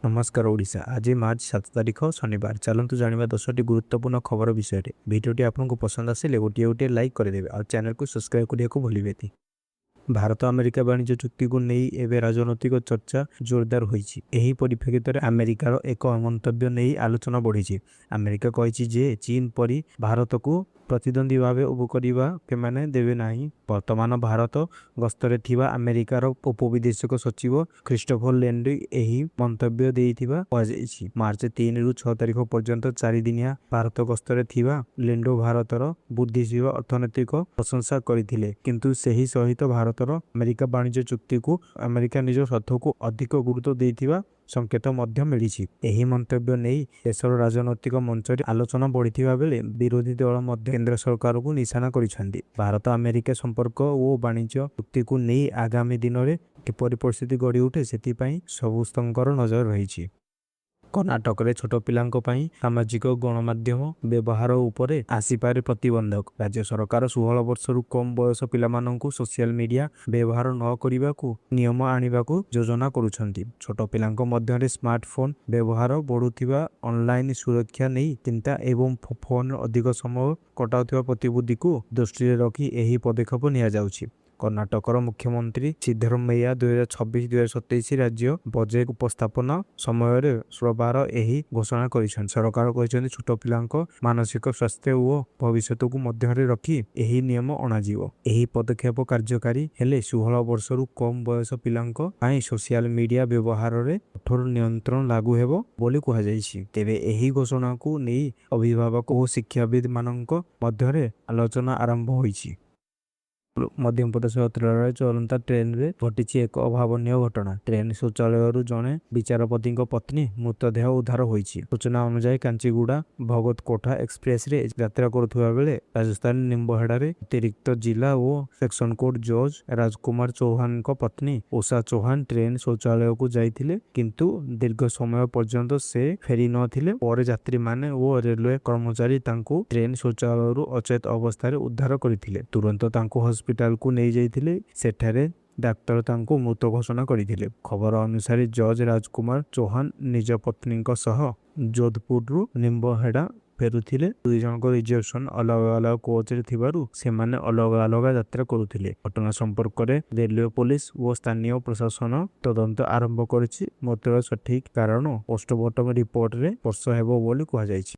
नमस्कार ओडिशा। आज मार्च 7 तारिख शनिवार। चलतु जानिबा 10टी गुरुत्वपूर्ण खबर विषय रे। भिडियोटी आपको पसंद आसिले गोटे लाइक करदेवे और चैनल को सब्सक्राइब करने को भूलिबेनी। भारत अमेरिका वाणिज्य चुक्ति को नहीं एवं राजनैतिक चर्चा जोरदार होईछि। एही परिप्रेक्षित में अमेरिकार एक मंतव्य नहीं आलोचना बढ़ी। अमेरिका कही जे चीन परी भारत को प्रतिद्वंदी भाव उभो करने के माने देवे नहीं। वर्तमान भारत गस्तरे थिबा अमेरिकार उपविदेशक सचिव क्रिस्टोफर लेंडी एही मंतव्य देइथिबा कहाଯାଇଛି। मार्च 3 रु 6 तारिख पर्यंत 4 दिनिया भारत गस्तरे थिबा लेंडो भारतर बुद्धिजीवी अर्थनैतिक प्रशंसा करथिले, किंतु सही सहित भारतर अमेरिका वाणिज्य चुक्ति को अमेरिका निज स्वार्थ को अधिक गुरुत्व देइथिबा संकेत मध्य मिली। एही मंतव्य नहीं देशर राजनैतिक मंच आलोचना बढ़िथिबा बेले विरोधी दल मध्य केंद्र सरकार को निशाना करिसेंती। भारत अमेरिका संपर्क और वाणिज्य चुक्ति को नहीं आगामी दिन में किपरि परिस्थिति गढ़ी उठे सेतिपई सबुस्तंकर नजर रही। कर्णाटक रे छोट पिलांको पई सामाजिक गणमाध्यम व्यवहार उपरे आसीपारे प्रतिबंधक। राज्य सरकार 16 वर्ष रु कम बयस पिलामानंकु सोशल मीडिया व्यवहार न करिबाकू नियम आनिबाकू योजना करूछंती। छोट पिलांको मध्य रे स्मार्टफोन व्यवहार बढ़ुथिबा ऑनलाइन सुरक्षा नहीं चिंता एवं फोन अधिक समय कटाउथिबा प्रतिबुद्धि को दृष्टि रखी एही पदक्षेप निया जाउछि। कर्णाटकर मुख्यमंत्री सिद्धरमैया 2026-2027 राज्य बजेट उपस्थापना समय सोमवार एही घोषणा करिसेन। सरकार कहिसेन छोट पिलांको मानसिक स्वास्थ्य और भविष्य को मध्य रखी एही नियम अणाजिवो। एही पदक्षेप कार्यकारी हेले 16 वर्ष रु कम बयस पिलांको पई सोशल मीडिया व्यवहार रे कठोर नियंत्रण लागू हेबो बोली कहा जायछि। तेबे एही घोषणा को नै अभिभावक और शिक्षाविद मानंको मध्य रे आलोचना आरंभ होईछि। मध्य प्रदेश रेलवे चलता ट्रेन रे घटी एक अभावन घटना। ट्रेन शौचालय जड़े विचारपति पत्नी मृतदेह उद्धार होईछि। सूचना अनुसार कांचीगुड़ा भगत कोठा एक्सप्रेस रे यात्रा करुवा बेले राजस्थान निम्बहेड़ा रे अतिरिक्त जिला और सेक्शन कोर्ट जज राजकुमार चौहान पत्नी उषा चौहान ट्रेन शौचालय को जाइथिले, किंतु दीर्घ समय पर्यंत से फेरी नथिले। पर यात्री माने और रेलवे कर्मचारी तांको ट्रेन शौचालय अचेत अवस्था उद्धार करथिले। तुरंत तांको हॉस्पिटल को नहीं जाइथिले। सेठारे डाक्टर तांको मृत घोषणा करथिले। खबर अनुसार जज राजकुमार चौहान निज पत्नी सह जोधपुर रु निम्बहेड़ा फेरुथिले। दुई जन रिजर्वेशन अलग अलग कोच रे थिबारु सेमाने अलग अलग यात्रा करुथिले। घटना संपर्क में रेलवे पुलिस और स्थानीय प्रशासन तदंत आरंभ करिछि। मृत्युर सठिक कारण पोस्टमार्टम रिपोर्ट रे स्पर्श हेबो बोली कहा जायछि।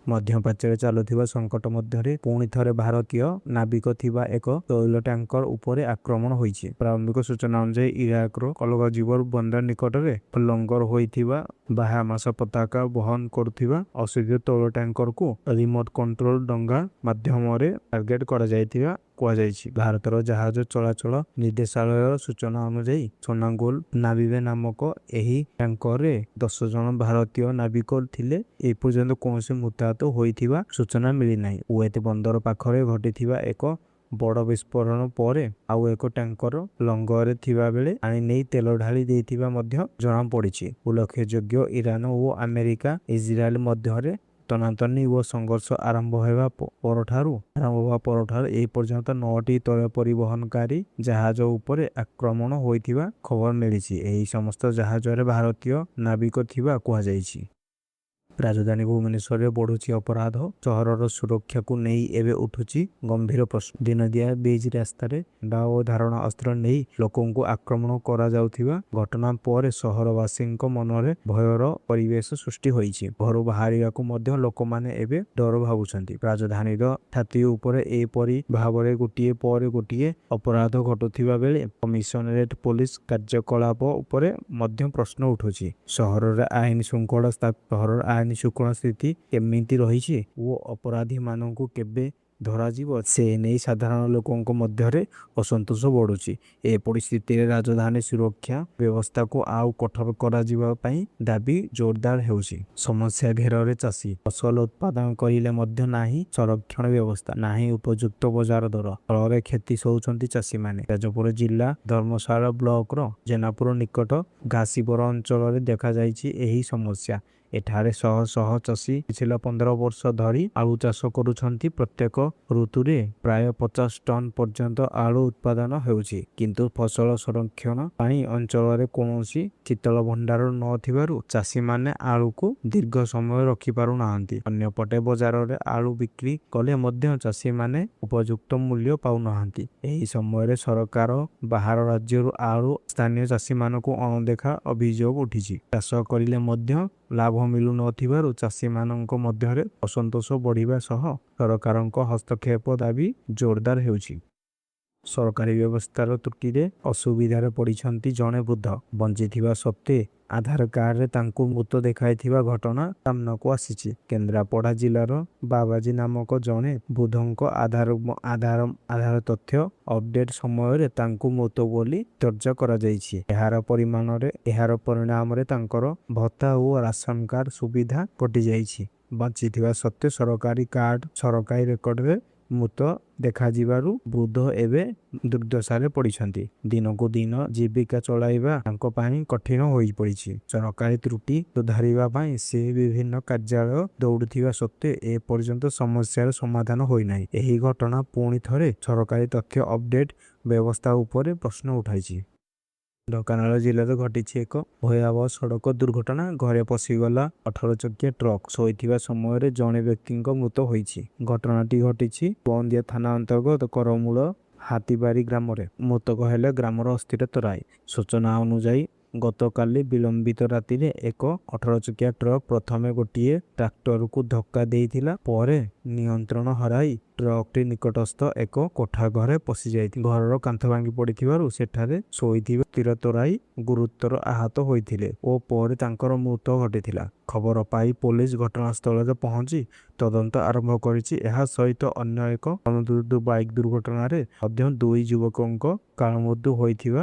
मध्यप्राच्य चलुवा संकट मध्य पुणी थे भारतीय नाविक थिबा एक तैल टैंकर उपरे आक्रमण होईछि। प्रारंभिक सूचना अनुसार इराक कलगजीवर बंदर निकट में लंगर होइथिबा बाहामास पताका वहन करुथिबा अशुद्ध तैल टैंकर को रिमोट कंट्रोल डंगा माध्यम टार्गेट करा जायथिबा कहुଯାଇଛି। भारतर जहाज चलाचल निर्देशालय सूचना अनुसार सोनागोल नाविवे नामक एही टैंकर रे 10 जन भारतीय नाविक थिले। ए पर्यंत कौन मृताहत होइथिबा सूचना मिली नाही। कुवैत बंदर पाखरे घटिथिबा एक बड़ विस्फोरण पर आउ एक टैंकर लंगर थिबा बेले पानी नहीं तेल ढाली देथिबा मध्य जଣା पड़िछि। उल्लेखयोग्य ईरान और अमेरिका इजराइल मध्य तनातनी व संघर्ष आरंभ होगा परठारु ए पर्यंत 9टी तैल परिवहनकारी जहाज उपरे आक्रमण होइथिबा खबर मिलिछि। एही समस्त जहाज रे भारतीय नाविक थिबा कहा जायछि। राजधानी भुवनेश्वर में बढ़ुची अपराध, सहरर सुरक्षा को नहीं एवं उठुची गंभीर प्रश्न। दिनदिया बीच रास्तार दाव धारण अस्त्र नहीं लोकों को आक्रमण करा जाउथिबा घटना पर सहरवासी मनरे भयर परिवेश सृष्टि होईछि। घर बाहर को मध्य लोक माने एवं डर भावुछंती। राजधानी छाती उपरे एपरी भावरे गोटिए पर गोटिए अपराध घटुथिबा बेले कमिशनरेट पुलिस कार्यकलाप उपरे मध्य प्रश्न उठुछि। सहरर आईन श्रृंखला शुक्ला स्थिति केमिति रही वो अपराधी मानक केबे धरा जीव से नहीं साधारण लोकों मध्य असंतोष बढ़ुची। ए परिस्थिति राजधानी सुरक्षा व्यवस्था को आउ कठोर करा जीवा पई दाबी जोरदार हेउची। समस्या घेर चाषी फसल उत्पादन करिले मध्य नाही संरक्षण व्यवस्था नाही उपयुक्त बाजार दर फल क्षति सहउछंती चाषी माने। जाजपुर जिला धर्मशाला ब्लॉक रो जेनापुर निकट घासीपुर अंचल देखा जायछि एही समस्या। ଏଠାରେ ଶହ ଶହ ଚାଷୀ ପିଛିଲା 15 ବର୍ଷ ଧରି ଆଳୁ ଚାଷ କରୁଛନ୍ତି। ପ୍ରତ୍ୟେକ ଋତୁରେ ପ୍ରାୟ 50 ଟନ୍ ପର୍ଯ୍ୟନ୍ତ ଆଳୁ ଉତ୍ପାଦନ ହେଉଛି। କିନ୍ତୁ ଫସଲ ସଂରକ୍ଷଣ ପାଇଁ ଅଞ୍ଚଳରେ କୌଣସି ଶୀତଳ ଭଣ୍ଡାର ନଥିବାରୁ ଚାଷୀମାନେ ଆଳୁକୁ ଦୀର୍ଘ ସମୟ ରଖିପାରୁନାହାନ୍ତି। ଅନ୍ୟପଟେ ବଜାରରେ ଆଳୁ ବିକ୍ରି କଲେ ମଧ୍ୟ ଚାଷୀମାନେ ଉପଯୁକ୍ତ ମୂଲ୍ୟ ପାଉନାହାନ୍ତି। ଏହି ସମୟରେ ସରକାର ବାହାର ରାଜ୍ୟରୁ ଆଳୁ ସ୍ଥାନୀୟ ଚାଷୀମାନଙ୍କୁ ଅଣଦେଖା ଅଭିଯୋଗ ଉଠିଛି। ଚାଷ କରିଲେ ମଧ୍ୟ ଲାଭ ମିଳୁନଥିବାରୁ ଚାଷୀମାନଙ୍କ ମଧ୍ୟରେ ଅସନ୍ତୋଷ ବଢ଼ିବା ସହ ସରକାରଙ୍କ ହସ୍ତକ୍ଷେପ ଦାବି ଜୋରଦାର ହେଉଛି। ସରକାରୀ ବ୍ୟବସ୍ଥାର ତ୍ରୁଟିରେ ଅସୁବିଧାରେ ପଡ଼ିଛନ୍ତି ଜଣେ ବୃଦ୍ଧ। ବଞ୍ଚିଥିବା ସତ୍ତ୍ୱେ ଆଧାର କାର୍ଡରେ ତାଙ୍କୁ ମୃତ ଦେଖାଇଥିବା ଘଟଣା ସାମ୍ନାକୁ ଆସିଛି। କେନ୍ଦ୍ରାପଡ଼ା ଜିଲ୍ଲାର ବାବାଜୀ ନାମକ ଜଣେ ବୃଦ୍ଧଙ୍କ ଆଧାର ତଥ୍ୟ ଅପଡେଟ୍ ସମୟରେ ତାଙ୍କୁ ମୃତ ବୋଲି ଚର୍ଚ୍ଚା କରାଯାଇଛି। ଏହାର ପରିଣାମରେ ତାଙ୍କର ଭତ୍ତା ଓ ରାସନ କାର୍ଡ ସୁବିଧା କଟିଯାଇଛି। ବଞ୍ଚିଥିବା ସତ୍ତ୍ୱେ ସରକାରୀ ରେକର୍ଡରେ ମୃତ ଦେଖାଯିବାରୁ ବୃଦ୍ଧ ଏବେ ଦୁର୍ଦ୍ଦଶାରେ ପଡ଼ିଛନ୍ତି। ଦିନକୁ ଦିନ ଜୀବିକା ଚଳାଇବା ତାଙ୍କ ପାଇଁ କଠିନ ହୋଇପଡ଼ିଛି। ସରକାରୀ ତ୍ରୁଟି ସୁଧାରିବା ପାଇଁ ସେ ବିଭିନ୍ନ କାର୍ଯ୍ୟାଳୟ ଦୌଡୁଥିବା ସତ୍ତ୍ୱେ ଏପର୍ଯ୍ୟନ୍ତ ସମସ୍ୟାର ସମାଧାନ ହୋଇନାହିଁ। ଏହି ଘଟଣା ପୁଣି ଥରେ ସରକାରୀ ତଥ୍ୟ ଅପଡେଟ୍ ବ୍ୟବସ୍ଥା ଉପରେ ପ୍ରଶ୍ନ ଉଠାଇଛି। ଢେଙ୍କାନାଳ ଜିଲ୍ଲାରେ ଘଟିଛି ଏକ ଭୟାବହ ସଡ଼କ ଦୁର୍ଘଟଣା। ଘରେ ପଶିଗଲା 18 ଚକିଆ ଟ୍ରକ୍। ଶୋଇଥିବା ସମୟରେ ଜଣେ ବ୍ୟକ୍ତିଙ୍କ ମୃତ୍ୟୁ ହୋଇଛି। ଘଟଣାଟି ଘଟିଛି ବନ୍ଦିଆ ଥାନା ଅନ୍ତର୍ଗତ କରମୂଳ ହାତୀବାରି ଗ୍ରାମରେ। ମୃତକ ହେଲେ ଗ୍ରାମର ଅସ୍ଥିରତ ରାୟ। ସୂଚନା ଅନୁଯାୟୀ ଗତକାଲି ବିଳମ୍ବିତ ରାତିରେ ଏକ 18 ଚକିଆ ଟ୍ରକ୍ ପ୍ରଥମେ ଗୋଟିଏ ଟ୍ରାକ୍ଟରକୁ ଧକ୍କା ଦେଇଥିଲା। ପରେ ନିୟନ୍ତ୍ରଣ ହରାଇ ଟ୍ରକ୍ଟି ନିକଟସ୍ଥ ଏକ କୋଠା ଘରେ ପଶିଯାଇଥିଲା। ଘରର କାନ୍ଥ ଭାଙ୍ଗି ପଡ଼ିଥିବାରୁ ସେଠାରେ ଶୋଇଥିବା ସ୍ଥିରତ ରାୟ ଗୁରୁତର ଆହତ ହୋଇଥିଲେ ଓ ପରେ ତାଙ୍କର ମୃତ୍ୟୁ ଘଟିଥିଲା। ଖବର ପାଇ ପୋଲିସ ଘଟଣାସ୍ଥଳରେ ପହଞ୍ଚି ତଦନ୍ତ ଆରମ୍ଭ କରିଛି। ଏହା ସହିତ ଅନ୍ୟ ଏକ ବାଇକ୍ ଦୁର୍ଘଟଣାରେ ମଧ୍ୟ 2 ଯୁବକଙ୍କ କାଳ ମୃତ୍ୟୁ ହୋଇଥିବା